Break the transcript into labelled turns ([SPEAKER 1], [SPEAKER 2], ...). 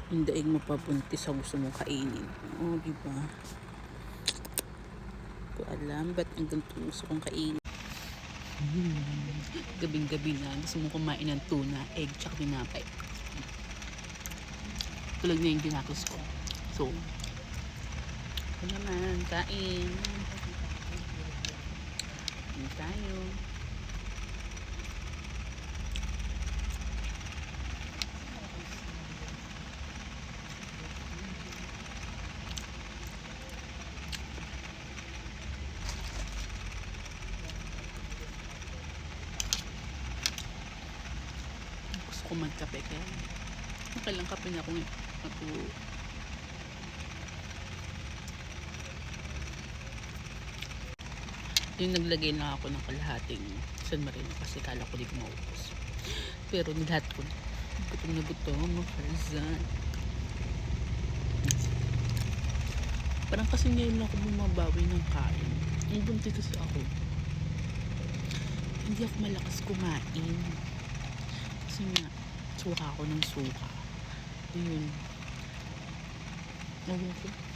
[SPEAKER 1] Yung daig mapabuntis sa gusto mong kainin. O, diba? Ko alam ba't ang ganito gusto kong kainin. Gabing-gabi na gusto mong kumain ng tuna, egg, tsaka tinapay. Tulad na yung ginakos ko. So, ito naman, kain. Kain tayo. Gusto ko magkape kaya nakailang kape na ako ngayon. Yung naglagay na ako ng kalahating San Marino kasi kala ko di ko maubos. Pero nilahat ko na. Gutom na gutom, makarazan. Parang kasi ngayon lang ako bumabawi ng kain. Ang buntis kasi ako. Hindi ako malakas kumain. Kasi nga, suka ako ng suka. Ayun. Ewan ko.